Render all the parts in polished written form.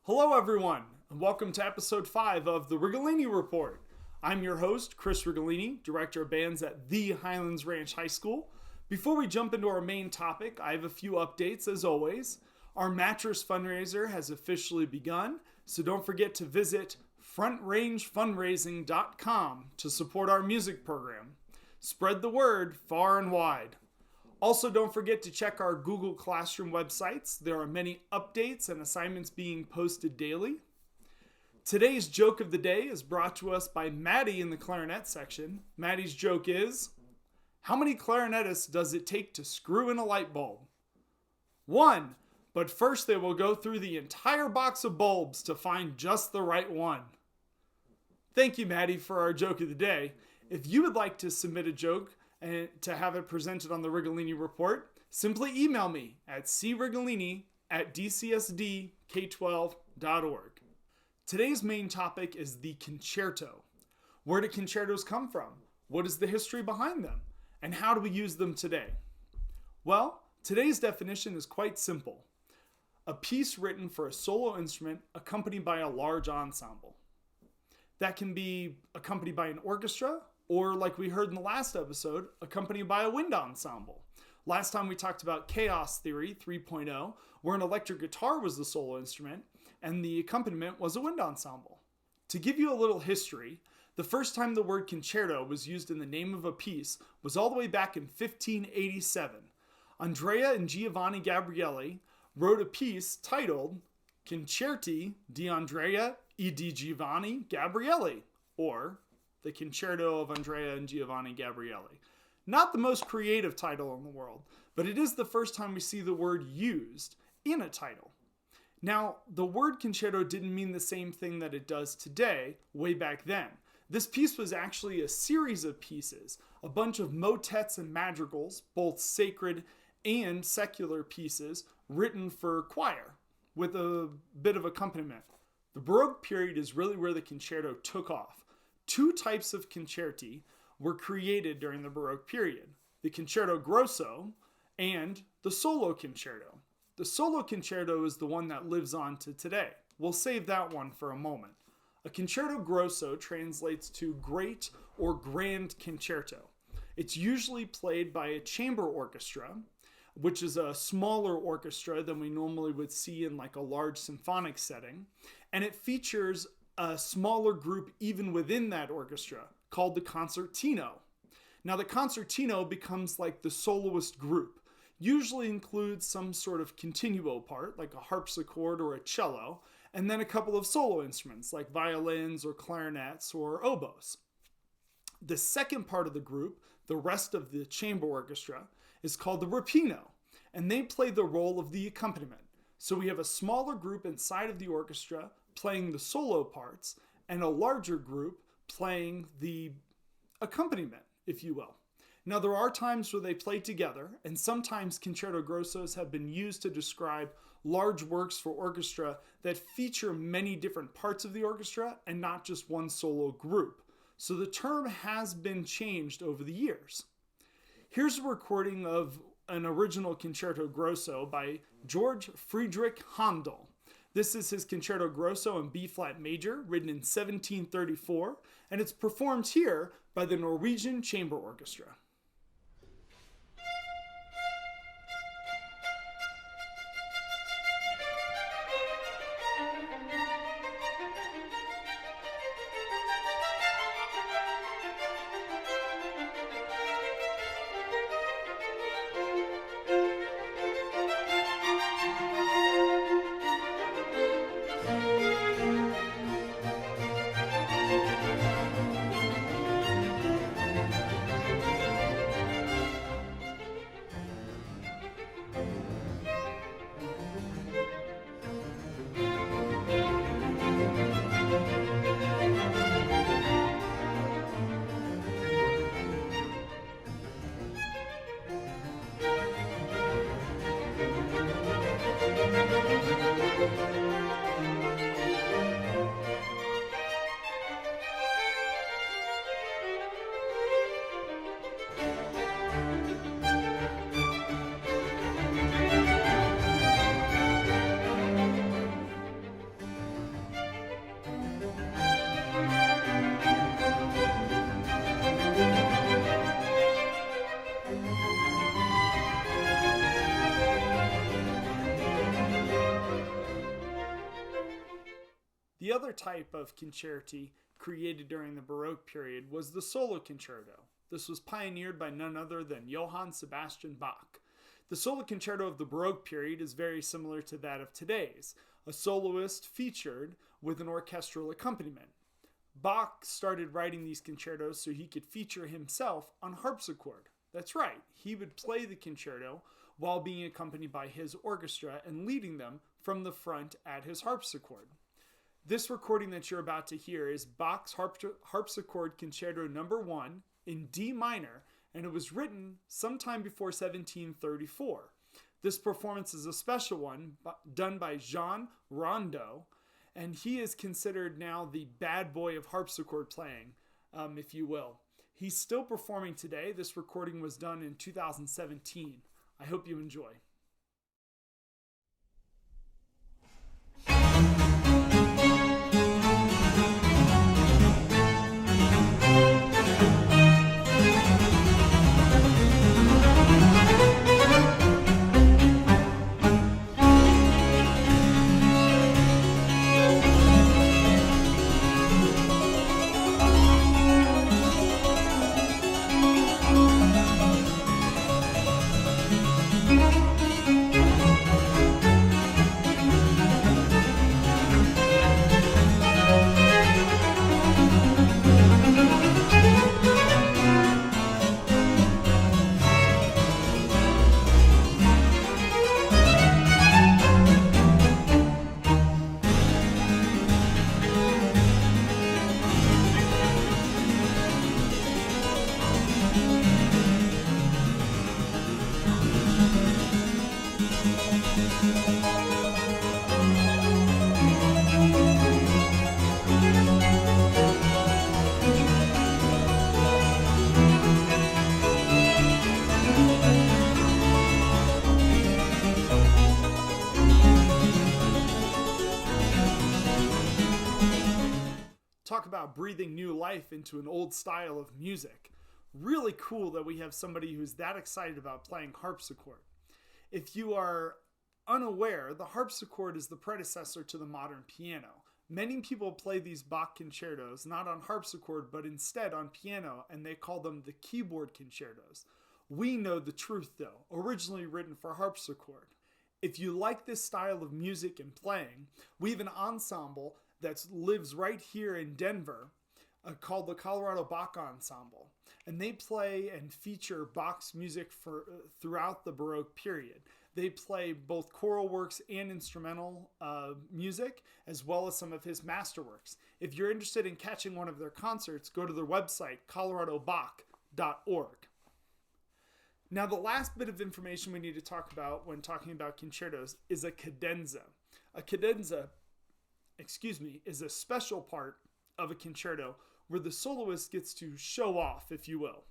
Hello, everyone, and welcome to episode 5 of the Rigolini Report. I'm your host, Chris Rigolini, Director of Bands at the Highlands Ranch High School. Before we jump into our main topic, I have a few updates as always. Our mattress fundraiser has officially begun, so don't forget to visit frontrangefundraising.com to support our music program. Spread the word far and wide. Also, don't forget to check our Google Classroom websites. There are many updates and assignments being posted daily. Today's joke of the day is brought to us by Maddie in the clarinet section. Maddie's joke is, how many clarinetists does it take to screw in a light bulb? 1, but first they will go through the entire box of bulbs to find just the right one. Thank you, Maddie, for our joke of the day. If you would like to submit a joke and to have it presented on the Rigolini Report, simply email me at crigolini@dcsdk12.org. Today's main topic is the concerto. Where do concertos come from? What is the history behind them? And how do we use them today? Well, today's definition is quite simple. A piece written for a solo instrument accompanied by a large ensemble. That can be accompanied by an orchestra, or like we heard in the last episode, accompanied by a wind ensemble. Last time we talked about Chaos Theory 3.0, where an electric guitar was the solo instrument, and the accompaniment was a wind ensemble. To give you a little history, the first time the word concerto was used in the name of a piece was all the way back in 1587. Andrea and Giovanni Gabrielli wrote a piece titled Concerti di Andrea e di Giovanni Gabrielli, or The Concerto of Andrea and Giovanni Gabrielli. Not the most creative title in the world, but it is the first time we see the word used in a title. Now, the word concerto didn't mean the same thing that it does today, way back then. This piece was actually a series of pieces, a bunch of motets and madrigals, both sacred and secular pieces, written for choir, with a bit of accompaniment. The Baroque period is really where the concerto took off. 2 types of concerti were created during the Baroque period, the concerto grosso and the solo concerto. The solo concerto is the one that lives on to today. We'll save that one for a moment. A concerto grosso translates to great or grand concerto. It's usually played by a chamber orchestra, which is a smaller orchestra than we normally would see in like a large symphonic setting, and it features a smaller group even within that orchestra called the concertino. Now the concertino becomes like the soloist group, usually includes some sort of continuo part like a harpsichord or a cello, and then a couple of solo instruments like violins or clarinets or oboes. The second part of the group, the rest of the chamber orchestra, is called the rapino, and they play the role of the accompaniment. So we have a smaller group inside of the orchestra playing the solo parts, and a larger group playing the accompaniment, if you will. Now, there are times where they play together, and sometimes concerto grossos have been used to describe large works for orchestra that feature many different parts of the orchestra and not just one solo group. So the term has been changed over the years. Here's a recording of an original concerto grosso by George Friedrich Handel. This is his Concerto Grosso in B-flat major, written in 1734, and it's performed here by the Norwegian Chamber Orchestra. other type of concerti created during the Baroque period was the solo concerto. This was pioneered by none other than Johann Sebastian Bach. The solo concerto of the Baroque period is very similar to that of today's, a soloist featured with an orchestral accompaniment. Bach started writing these concertos so he could feature himself on harpsichord. That's right, he would play the concerto while being accompanied by his orchestra and leading them from the front at his harpsichord. This recording that you're about to hear is Bach's Harpsichord Concerto No. 1 in D minor, and it was written sometime before 1734. This performance is a special one done by Jean Rondeau, and he is considered now the bad boy of harpsichord playing, if you will. He's still performing today. This recording was done in 2017. I hope you enjoy. Talk about breathing new life into an old style of music. Really cool that we have somebody who's that excited about playing harpsichord. If you are unaware, the harpsichord is the predecessor to the modern piano. Many people play these Bach concertos not on harpsichord but instead on piano, and they call them the keyboard concertos. We know the truth though, originally written for harpsichord. If you like this style of music and playing, we have an ensemble that lives right here in Denver called the Colorado Bach Ensemble. And they play and feature Bach's music throughout the Baroque period. They play both choral works and instrumental music, as well as some of his masterworks. If you're interested in catching one of their concerts, go to their website, coloradobach.org. Now, the last bit of information we need to talk about when talking about concertos is a cadenza. A cadenza is a special part of a concerto where the soloist gets to show off, if you will.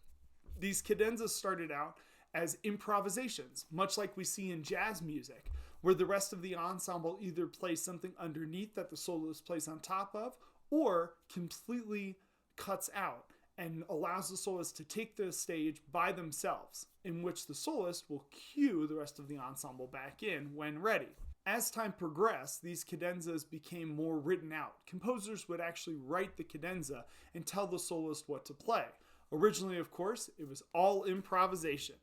These cadenzas started out as improvisations, much like we see in jazz music, where the rest of the ensemble either plays something underneath that the soloist plays on top of, or completely cuts out and allows the soloist to take the stage by themselves, in which the soloist will cue the rest of the ensemble back in when ready. As time progressed, these cadenzas became more written out. Composers would actually write the cadenza and tell the soloist what to play. Originally, of course, it was all improvisation.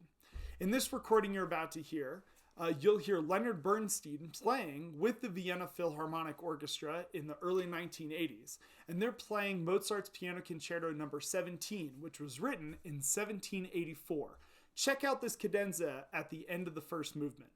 In this recording you're about to hear, you'll hear Leonard Bernstein playing with the Vienna Philharmonic Orchestra in the early 1980s, and they're playing Mozart's Piano Concerto No. 17, which was written in 1784. Check out this cadenza at the end of the first movement.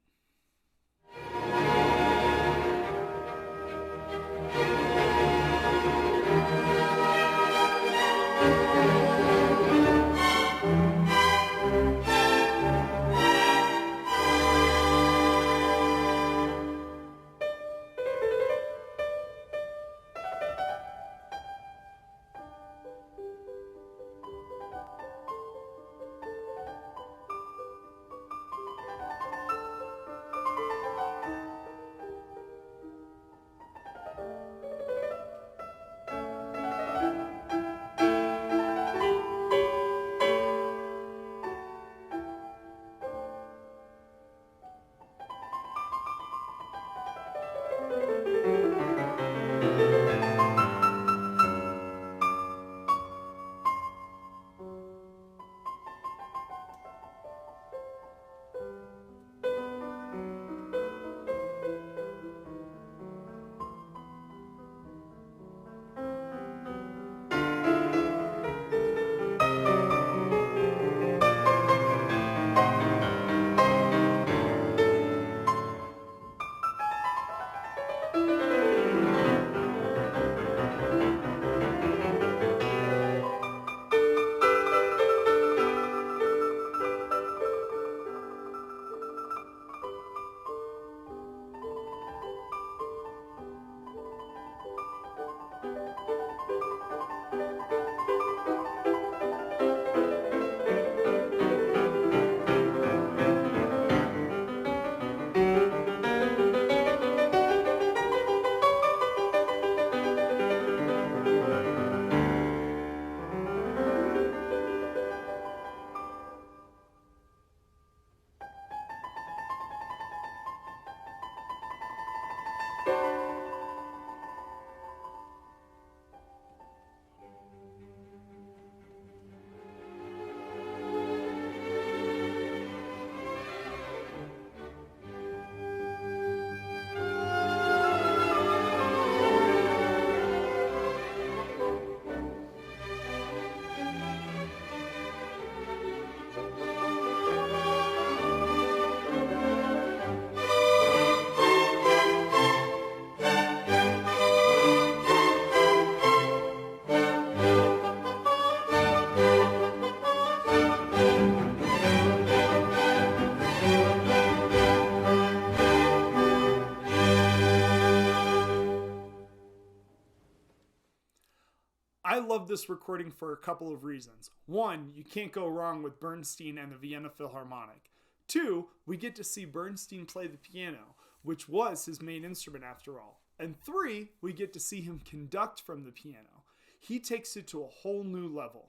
I love this recording for a couple of reasons. One, you can't go wrong with Bernstein and the Vienna Philharmonic. Two, we get to see Bernstein play the piano, which was his main instrument after all. And three, we get to see him conduct from the piano. He takes it to a whole new level.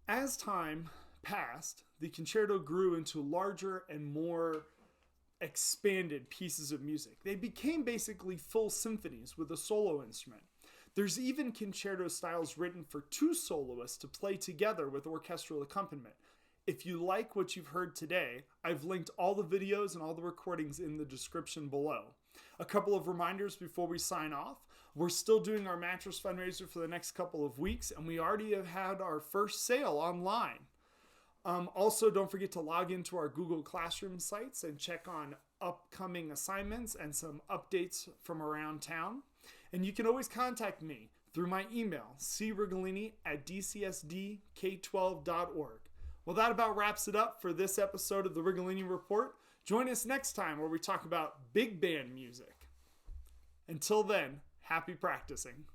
As time passed, the concerto grew into larger and more expanded pieces of music. They became basically full symphonies with a solo instrument. There's even concerto styles written for two soloists to play together with orchestral accompaniment. If you like what you've heard today, I've linked all the videos and all the recordings in the description below. A couple of reminders before we sign off. We're still doing our mattress fundraiser for the next couple of weeks, and we already have had our first sale online. Also, don't forget to log into our Google Classroom sites and check on upcoming assignments and some updates from around town. And you can always contact me through my email, crigolini@dcsdk12.org. Well, that about wraps it up for this episode of the Rigolini Report. Join us next time where we talk about big band music. Until then, happy practicing.